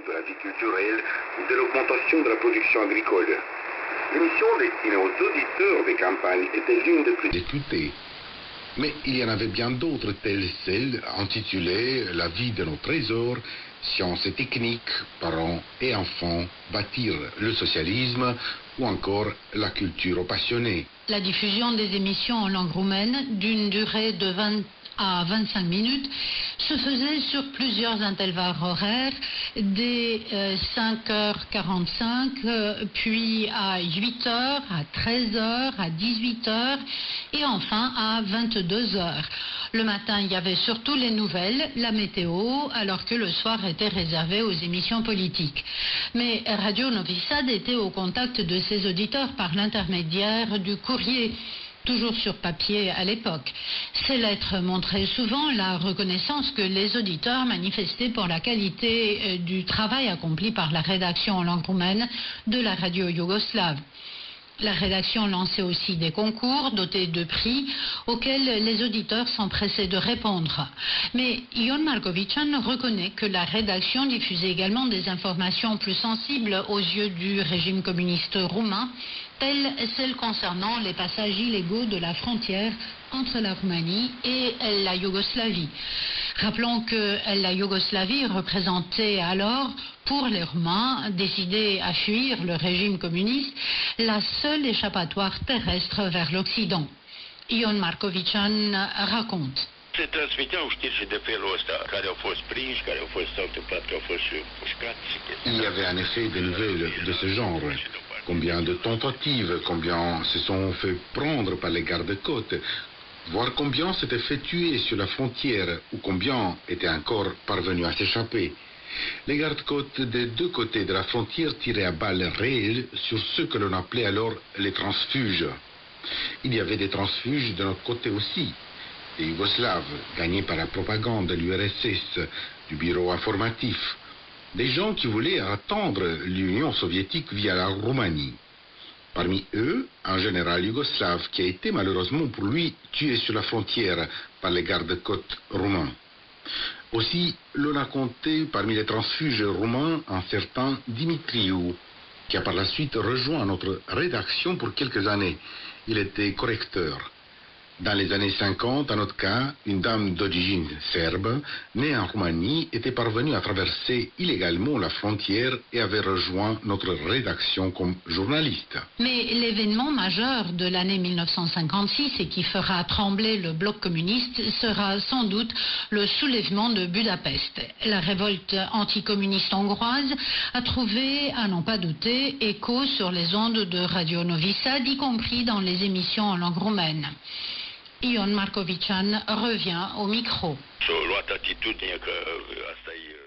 de la vie culturelle ou de l'augmentation de la production agricole. L'émission destinée aux auditeurs des campagnes était l'une des plus écoutées. Mais il y en avait bien d'autres, telles celles intitulées « La vie de nos trésors, sciences et techniques, parents et enfants, bâtir le socialisme » ou encore « La culture aux passionnés ». La diffusion des émissions en langue roumaine, d'une durée de 20 à 25 minutes, se faisait sur plusieurs intervalles horaires, dès 5h45, puis à 8h, à 13h, à 18h et enfin à 22h. Le matin, il y avait surtout les nouvelles, la météo, alors que le soir était réservé aux émissions politiques. Mais Radio Novi Sad était au contact de ses auditeurs par l'intermédiaire du courrier, toujours sur papier à l'époque. Ces lettres montraient souvent la reconnaissance que les auditeurs manifestaient pour la qualité du travail accompli par la rédaction en langue roumaine de la radio yougoslave. La rédaction lançait aussi des concours dotés de prix auxquels les auditeurs s'empressaient de répondre. Mais Ion Markovician reconnaît que la rédaction diffusait également des informations plus sensibles aux yeux du régime communiste roumain, telles celles concernant les passages illégaux de la frontière entre la Roumanie et la Yougoslavie. Rappelons que la Yougoslavie représentait alors, pour les Roumains décidés à fuir le régime communiste, la seule échappatoire terrestre vers l'Occident. Ion Markovician raconte. Se transmiteau știri și de felul ăsta, care au fost prinși, care s-au întâmplat că au fost pușcați. Il y avait en effet des nouvelles de ce genre. Combien de tentatives, combien se sont fait prendre par les gardes-côtes, voire combien s'étaient fait tuer sur la frontière ou combien étaient encore parvenus à s'échapper. Les gardes-côtes des deux côtés de la frontière tiraient à balles réelles sur ceux que l'on appelait alors les transfuges. Il y avait des transfuges de notre côté aussi, des Yougoslaves gagnés par la propagande de l'URSS, du bureau informatif, des gens qui voulaient attendre l'Union soviétique via la Roumanie. Parmi eux, un général yougoslave qui a été malheureusement pour lui tué sur la frontière par les gardes-côtes roumains. Aussi, l'on a compté parmi les transfuges roumains un certain Dimitriu, qui a par la suite rejoint notre rédaction pour quelques années. Il était correcteur. Dans les années 50, en notre cas, une dame d'origine serbe, née en Roumanie, était parvenue à traverser illégalement la frontière et avait rejoint notre rédaction comme journaliste. Mais l'événement majeur de l'année 1956 et qui fera trembler le bloc communiste sera sans doute le soulèvement de Budapest. La révolte anticommuniste hongroise a trouvé, à n'en pas douter, écho sur les ondes de Radio Novi Sad, y compris dans les émissions en langue roumaine. Ion Markovician revient au micro. S-a luat atitudine că asta e